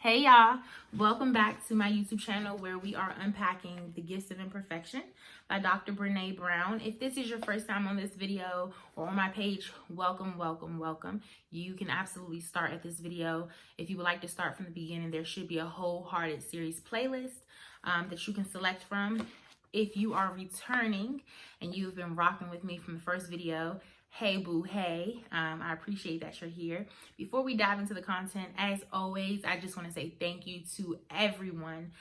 Hey y'all, welcome back to my YouTube channel where we are unpacking The Gifts of Imperfection by Dr. Brene Brown. If this is your first time on this video or on my page, welcome, welcome, welcome. You can absolutely start at this video. If you would like to start from the beginning, there should be a Wholehearted series playlist that you can select from. If you are returning and you've been rocking with me from the first video, hey boo, hey, I appreciate that you're here. Before we dive into the content, as always, I just want to say thank you to everyone.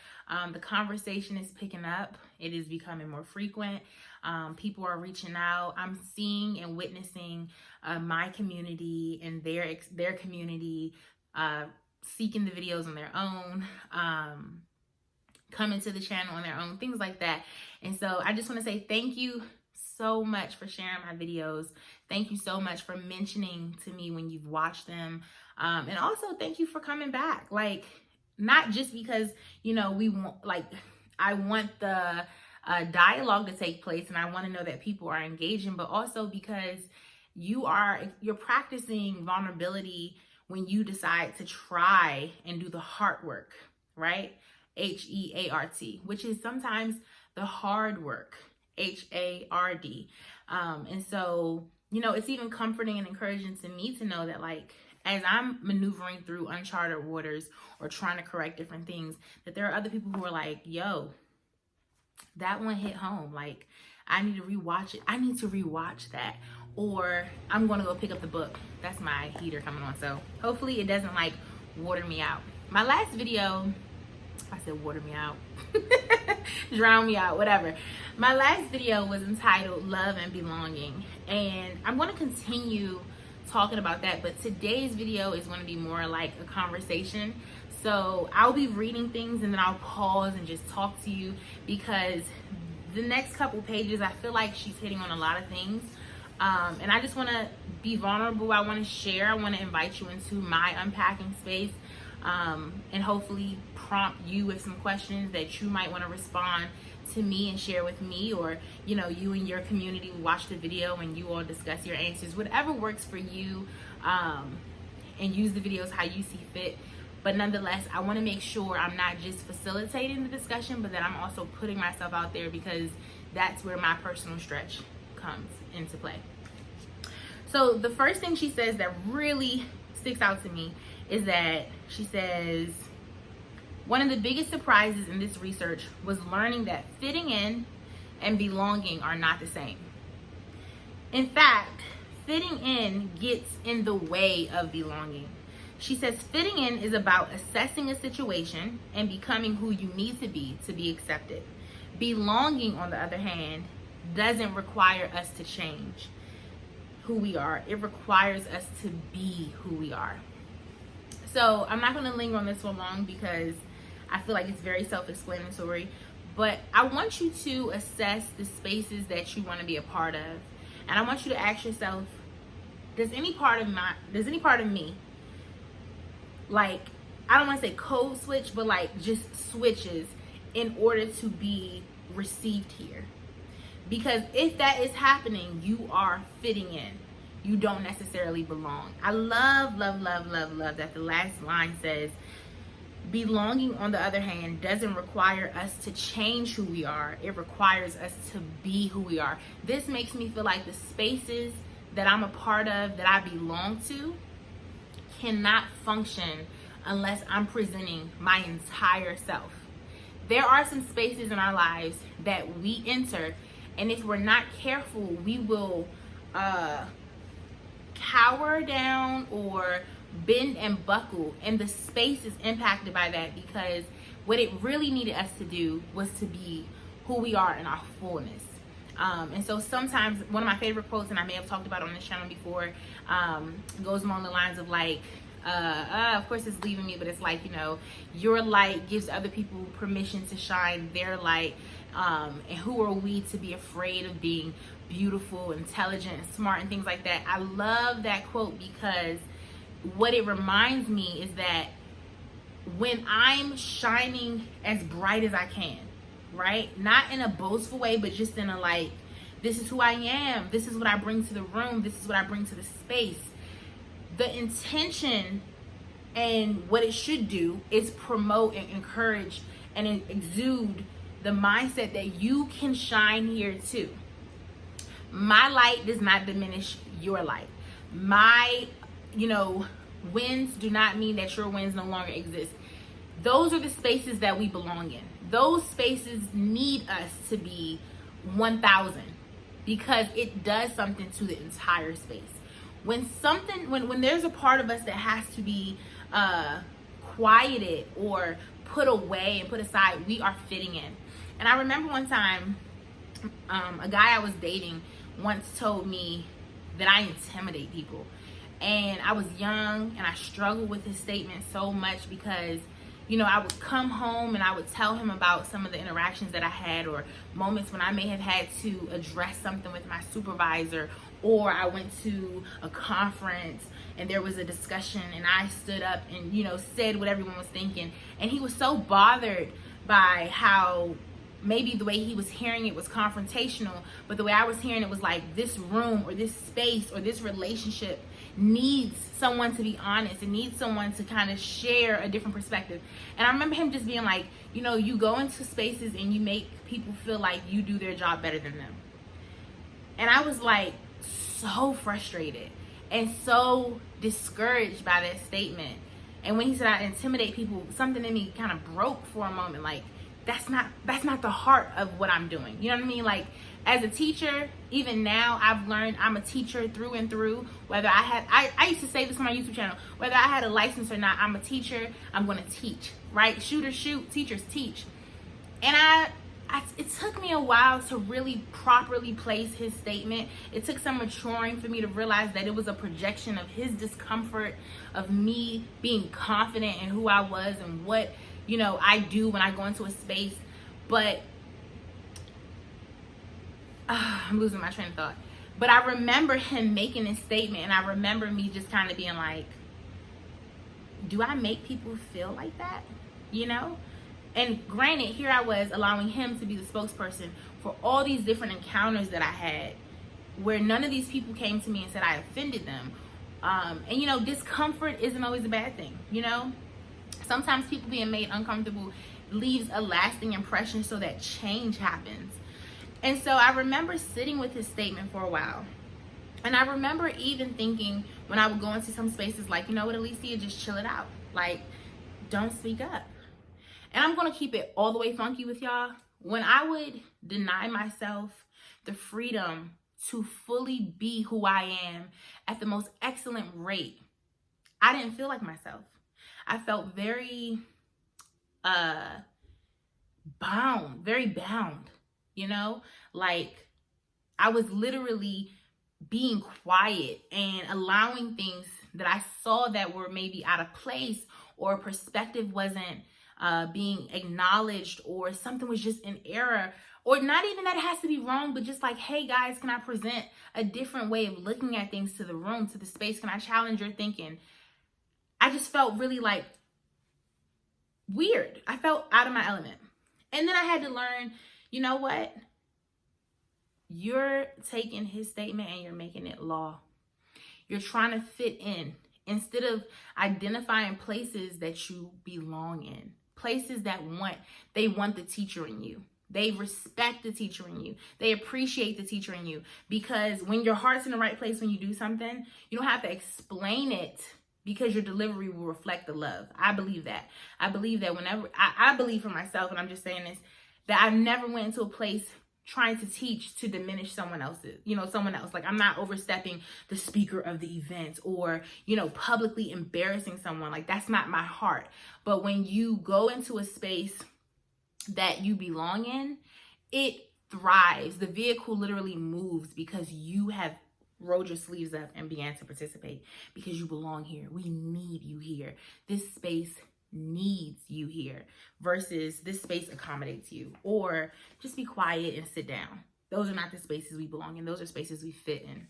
The conversation is picking up. It is becoming more frequent. People are reaching out. I'm seeing and witnessing my community and their community seeking the videos on their own, coming to the channel on their own, things like that. And so I just want to say thank you so much for sharing my videos. Thank you so much for mentioning to me when you've watched them. And also thank you for coming back. Like, not just because, you know, we want, like, I want the dialogue to take place and I want to know that people are engaging, but also because you're practicing vulnerability when you decide to try and do the hard work, right? HEART, which is sometimes the hard work, HARD. And so, you know, it's even comforting and encouraging to me to know that, like, as I'm maneuvering through uncharted waters or trying to correct different things, that there are other people who are like, yo, that one hit home. Like, I need to rewatch it. I need to rewatch that. Or I'm going to go pick up the book. That's my heater coming on. So hopefully it doesn't like water me out. My last video, I said water me out, drown me out, whatever. My last video was entitled Love and Belonging, and I'm going to continue talking about that, but today's video is going to be more like a conversation. So I'll be reading things and then I'll pause and just talk to you, because the next couple pages, I feel like she's hitting on a lot of things. And I just want to be vulnerable. I want to share. I want to invite you into my unpacking space. And hopefully prompt you with some questions that you might want to respond to me and share with me, or, you know, you and your community watch the video and you all discuss your answers, whatever works for you, and use the videos how you see fit. But nonetheless, I want to make sure I'm not just facilitating the discussion, but that I'm also putting myself out there, because that's where my personal stretch comes into play. So the first thing she says that really sticks out to me is that she says, one of the biggest surprises in this research was learning that fitting in and belonging are not the same. In fact, fitting in gets in the way of belonging. She says fitting in is about assessing a situation and becoming who you need to be accepted. Belonging, on the other hand, doesn't require us to change who we are. It requires us to be who we are. So I'm not going to linger on this for long, because I feel like it's very self-explanatory, but I want you to assess the spaces that you want to be a part of. And I want you to ask yourself, does any part of me, like, I don't want to say code switch, but like just switches in order to be received here? Because if that is happening, you are fitting in. You don't necessarily belong. I love that the last line says, belonging, on the other hand, doesn't require us to change who we are. It requires us to be who we are. This makes me feel like the spaces that I'm a part of, that I belong to, cannot function unless I'm presenting my entire self. There are some spaces in our lives that we enter, and if we're not careful, we will cower down or bend and buckle, and the space is impacted by that, because what it really needed us to do was to be who we are in our fullness. And so sometimes one of my favorite quotes, and I may have talked about it on this channel before, goes along the lines of like, of course it's leaving me, but it's like, you know, your light gives other people permission to shine their light. And who are we to be afraid of being beautiful, intelligent, and smart, and things like that? I love that quote, because what it reminds me is that when I'm shining as bright as I can, right? Not in a boastful way, but just in a like, this is who I am. This is what I bring to the room. This is what I bring to the space. The intention And what it should do is promote and encourage and exude the mindset that you can shine here too. My light does not diminish your light. My, wins do not mean that your wins no longer exist. Those are the spaces that we belong in. Those spaces need us to be 1,000 because it does something to the entire space. When there's a part of us that has to be quieted or put away and put aside, we are fitting in. And I remember one time, a guy I was dating once told me that I intimidate people. And I was young and I struggled with his statement so much because, I would come home and I would tell him about some of the interactions that I had, or moments when I may have had to address something with my supervisor, or I went to a conference and there was a discussion and I stood up and, said what everyone was thinking. And he was so bothered by how maybe the way he was hearing it was confrontational, but the way I was hearing it was like, this room or this space or this relationship needs someone to be honest. It needs someone to kind of share a different perspective. And I remember him just being like, you go into spaces and you make people feel like you do their job better than them. And I was like so frustrated and so discouraged by that statement. And when he said I intimidate people, something in me kind of broke for a moment. Like, that's not the heart of what I'm doing. You know what I mean? Like, as a teacher, even now, I've learned I'm a teacher through and through. Whether I used to say this on my YouTube channel, whether I had a license or not, I'm a teacher. I'm going to teach, right? Shooters shoot, teachers teach. And it took me a while to really properly place his statement. It took some maturing for me to realize that it was a projection of his discomfort, of me being confident in who I was and what, I do when I go into a space. But I'm losing my train of thought. But I remember him making this statement, and I remember me just kind of being like, do I make people feel like that? And granted, here I was allowing him to be the spokesperson for all these different encounters that I had, where none of these people came to me and said I offended them. And discomfort isn't always a bad thing. Sometimes people being made uncomfortable leaves a lasting impression so that change happens. And so I remember sitting with his statement for a while. And I remember even thinking when I would go into some spaces like, Alicia, just chill it out. Like, don't speak up. And I'm going to keep it all the way funky with y'all. When I would deny myself the freedom to fully be who I am at the most excellent rate, I didn't feel like myself. I felt very bound, like I was literally being quiet and allowing things that I saw that were maybe out of place, or perspective wasn't being acknowledged, or something was just in error, or not even that it has to be wrong, but just like, hey guys, can I present a different way of looking at things to the room, to the space? Can I challenge your thinking? I just felt really like weird. I felt out of my element. And then I had to learn, you know what? You're taking his statement and you're making it law. You're trying to fit in instead of identifying places that you belong in. Places that want the teacher in you. They respect the teacher in you. They appreciate the teacher in you. Because when your heart's in the right place, when you do something, you don't have to explain it, because your delivery will reflect the love. I believe that. I believe that whenever, I believe for myself, and I'm just saying this, that I never went into a place trying to teach to diminish someone else's, someone else. Like, I'm not overstepping the speaker of the event or, publicly embarrassing someone. Like, that's not my heart. But when you go into a space that you belong in, it thrives. The vehicle literally moves because you have rolled your sleeves up and began to participate, because you belong here. We need you here. This space needs you here, versus this space accommodates you, or just be quiet and sit down. Those are not the spaces we belong in. Those are spaces we fit in.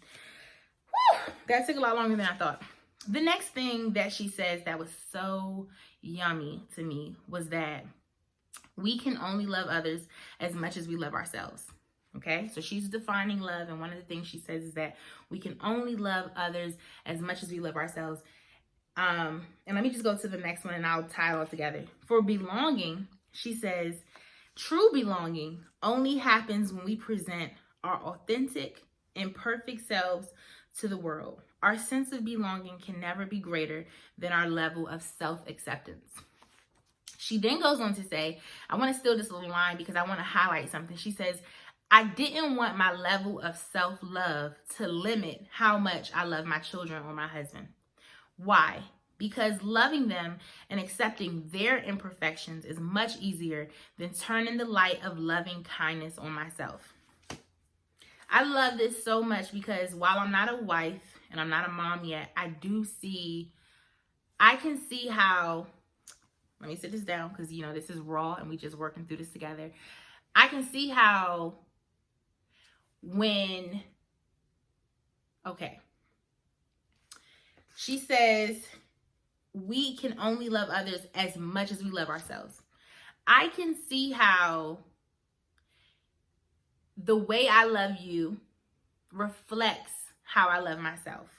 Whew, that took a lot longer than I thought. The next thing that she says that was so yummy to me was that we can only love others as much as we love ourselves. Okay, so she's defining love, and one of the things she says is that we can only love others as much as we love ourselves. And let me just go to the next one and I'll tie it all together. For belonging, she says, true belonging only happens when we present our authentic and perfect selves to the world. Our sense of belonging can never be greater than our level of self-acceptance. She then goes on to say, I want to steal this little line because I want to highlight something. She says, I didn't want my level of self-love to limit how much I love my children or my husband. Why? Because loving them and accepting their imperfections is much easier than turning the light of loving kindness on myself. I love this so much because while I'm not a wife and I'm not a mom yet, I can see how, let me sit this down because, you know, this is raw and we just working through this together. I can see how she says, we can only love others as much as we love ourselves. I can see how the way I love you reflects how I love myself.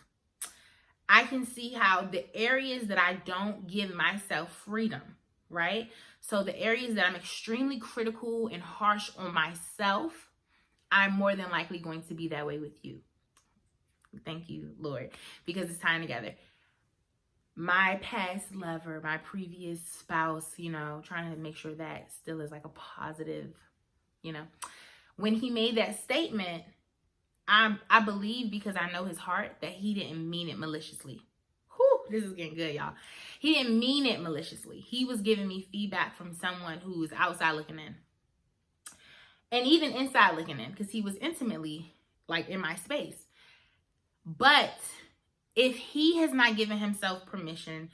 I can see how the areas that I don't give myself freedom, right? So the areas that I'm extremely critical and harsh on myself, I'm more than likely going to be that way with you. Thank you, Lord, because it's tying together. My past lover, my previous spouse, you know, trying to make sure that still is like a positive, you know. When he made that statement, I believe, because I know his heart, that he didn't mean it maliciously. Whew, this is getting good, y'all. He didn't mean it maliciously. He was giving me feedback from someone who was outside looking in. And even inside looking in, because he was intimately, like, in my space. But if he has not given himself permission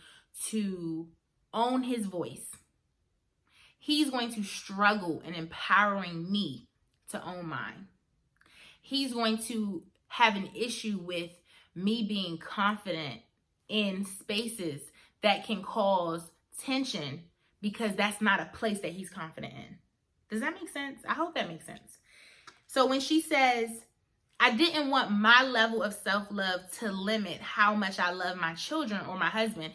to own his voice, he's going to struggle in empowering me to own mine. He's going to have an issue with me being confident in spaces that can cause tension because that's not a place that he's confident in. Does that make sense? I hope that makes sense. So when she says, I didn't want my level of self-love to limit how much I love my children or my husband,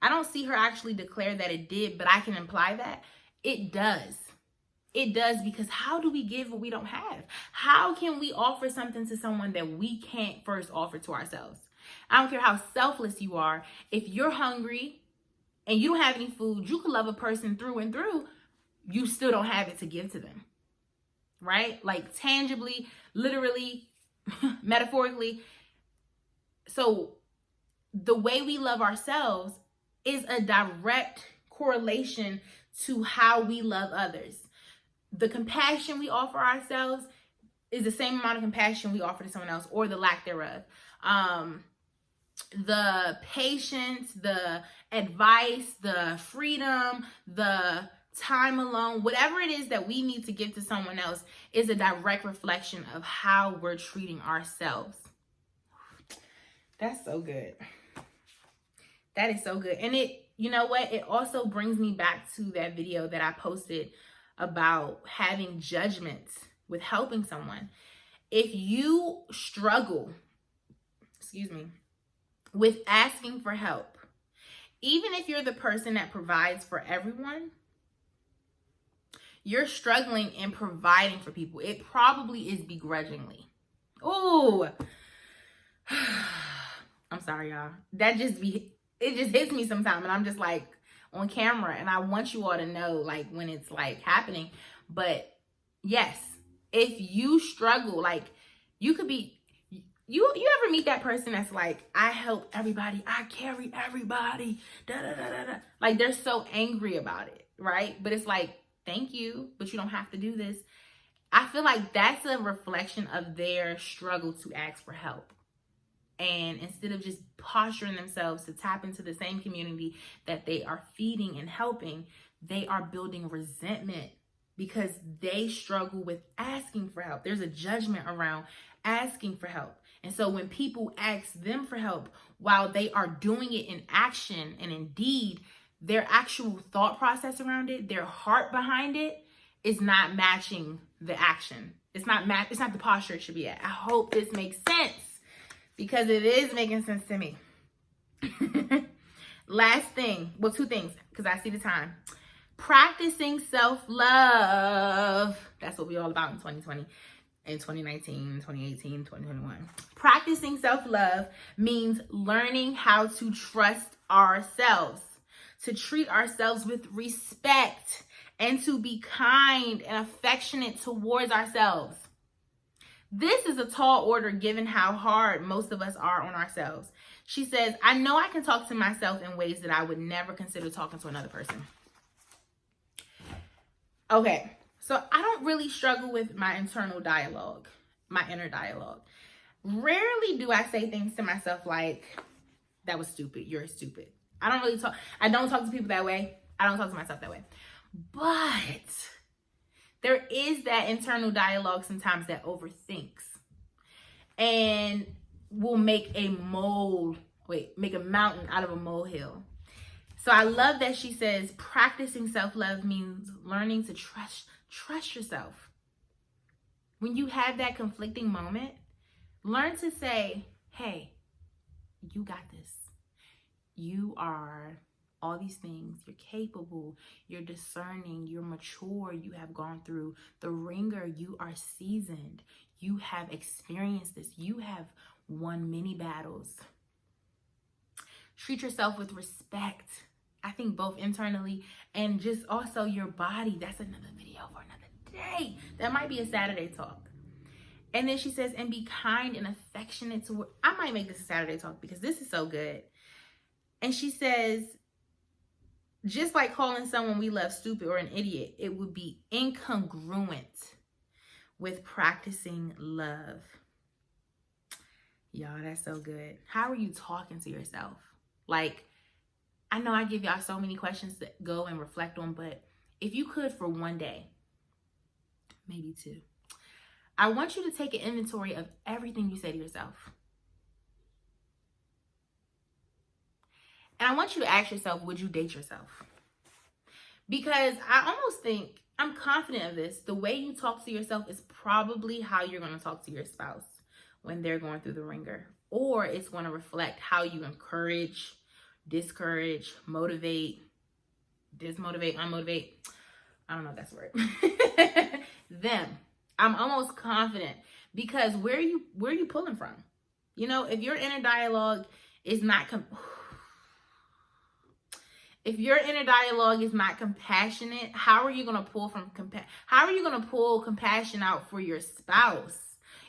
I don't see her actually declare that it did, but I can imply that it does. It does, because how do we give what we don't have? How can we offer something to someone that we can't first offer to ourselves? I don't care how selfless you are. If you're hungry and you don't have any food, you can love a person through and through. You still don't have it to give to them, right? Like tangibly, literally, metaphorically. So the way we love ourselves is a direct correlation to how we love others. The compassion we offer ourselves is the same amount of compassion we offer to someone else, or the lack thereof. The patience, the advice, the freedom, the time alone, whatever it is that we need to give to someone else is a direct reflection of how we're treating ourselves. That's so good. That is so good. And it, you know what? It also brings me back to that video that I posted about having judgments with helping someone. If you struggle, with asking for help, even if you're the person that provides for everyone, you're struggling in providing for people. It probably is begrudgingly. Oh, I'm sorry, y'all. It just hits me sometimes, and I'm just like on camera, and I want you all to know, like, when it's like happening. But yes, if you struggle, like, you could be, you ever meet that person that's like, I help everybody, I carry everybody, da da da da da. Like, they're so angry about it, right? But it's like, thank you, but you don't have to do this. I feel like that's a reflection of their struggle to ask for help. And instead of just posturing themselves to tap into the same community that they are feeding and helping, they are building resentment because they struggle with asking for help. There's a judgment around asking for help. And so when people ask them for help, while they are doing it in action and in deed, their actual thought process around it, their heart behind it, is not matching the action. It's not the posture it should be at. I hope this makes sense, because it is making sense to me. Last thing, well, two things, because I see the time. Practicing self-love. That's what we're all about in 2020, in 2019, 2018, 2021. Practicing self-love means learning how to trust ourselves, to treat ourselves with respect, and to be kind and affectionate towards ourselves. This is a tall order given how hard most of us are on ourselves. She says, I know I can talk to myself in ways that I would never consider talking to another person. Okay, so I don't really struggle with my internal dialogue, my inner dialogue. Rarely do I say things to myself like, that was stupid, you're stupid. I don't talk to people that way. I don't talk to myself that way. But there is that internal dialogue sometimes that overthinks and will make a mountain out of a molehill. So I love that she says practicing self-love means learning to trust yourself. When you have that conflicting moment, learn to say, hey, you got this. You are all these things. You're capable, you're discerning, you're mature, you have gone through the ringer, you are seasoned, you have experienced this, you have won many battles. Treat yourself with respect. I think both internally and just also your body. That's another video for another day. That might be a Saturday talk. And then she says, and be kind and affectionate to, I might make this a Saturday talk because this is so good. And she says, just like calling someone we love stupid or an idiot, it would be incongruent with practicing love. Y'all, that's so good. How are you talking to yourself? Like, I know I give y'all so many questions to go and reflect on, but if you could for one day, maybe two, I want you to take an inventory of everything you say to yourself. And I want you to ask yourself, would you date yourself? Because I almost think, I'm confident of this, the way you talk to yourself is probably how you're going to talk to your spouse when they're going through the ringer. Or it's going to reflect how you encourage, discourage, motivate, dismotivate, unmotivate. I don't know if that's the word. Them. I'm almost confident because where are you pulling from? You know, if your inner dialogue is not if your inner dialogue is not compassionate, how are you going to pull from how are you going to pull compassion out for your spouse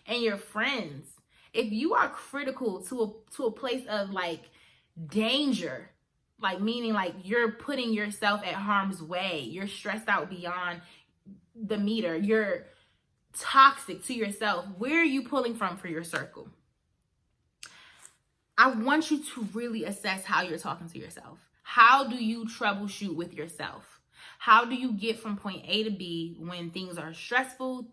and your friends? If you are critical to a place of like danger, like meaning like you're putting yourself at harm's way, you're stressed out beyond the meter, you're toxic to yourself, where are you pulling from for your circle? I want you to really assess how you're talking to yourself. How do you troubleshoot with yourself? How do you get from point A to B when things are stressful,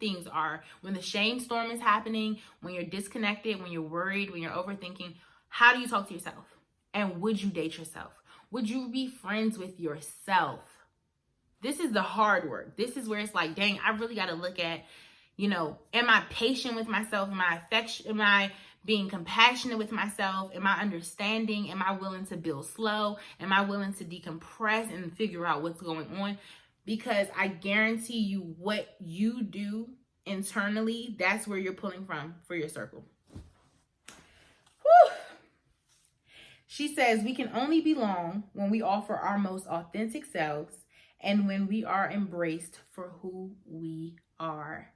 when the shame storm is happening, when you're disconnected, when you're worried, when you're overthinking? How do you talk to yourself? And would you date yourself? Would you be friends with yourself? This is the hard work. This is where it's like, dang, I really got to look at, you know, am I patient with myself? Am I being compassionate with myself? Am I understanding? Am I willing to build slow? Am I willing to decompress and figure out what's going on? Because I guarantee you what you do internally, that's where you're pulling from for your circle. Whew. She says, we can only belong when we offer our most authentic selves and when we are embraced for who we are.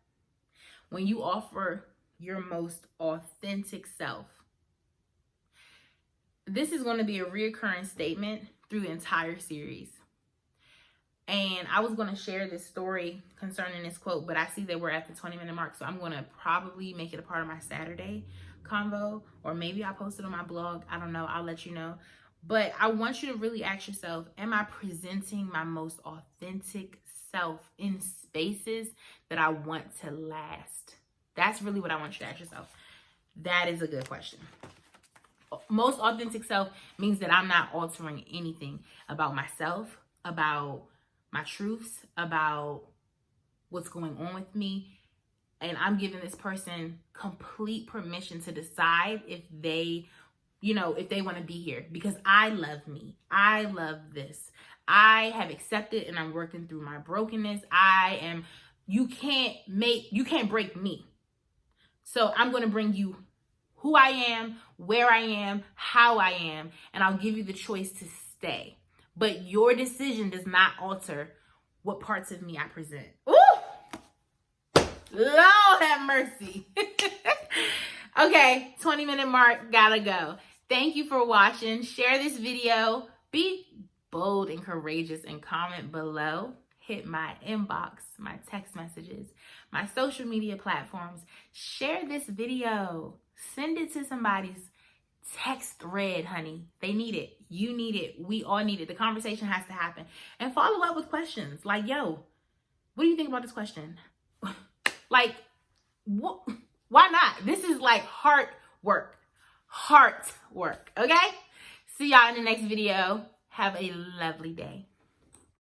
When you offer your most authentic self. This is going to be a reoccurring statement through the entire series. And I was going to share this story concerning this quote, but I see that we're at the 20-minute mark, so I'm going to probably make it a part of my Saturday convo, or maybe I'll post it on my blog. I don't know. I'll let you know. But I want you to really ask yourself, am I presenting my most authentic self in spaces that I want to last? That's really what I want you to ask yourself. That is a good question. Most authentic self means that I'm not altering anything about myself, about my truths, about what's going on with me. And I'm giving this person complete permission to decide if they you know, if they want to be here, because I love me. I love this. I have accepted and I'm working through my brokenness. You can't break me. So I'm going to bring you who I am, where I am, how I am, and I'll give you the choice to stay. But your decision does not alter what parts of me I present. Ooh! Lord have mercy. Okay, 20-minute mark, gotta go. Thank you for watching. Share this video. Be bold and courageous and comment below. Hit my inbox, my text messages, my social media platforms. Share this video. Send it to somebody's text thread, honey. They need it. You need it. We all need it. The conversation has to happen. And follow up with questions like, yo, what do you think about this question? Like, what? Why not? This is like heart work. Heart work. Okay? See y'all in the next video. Have a lovely day.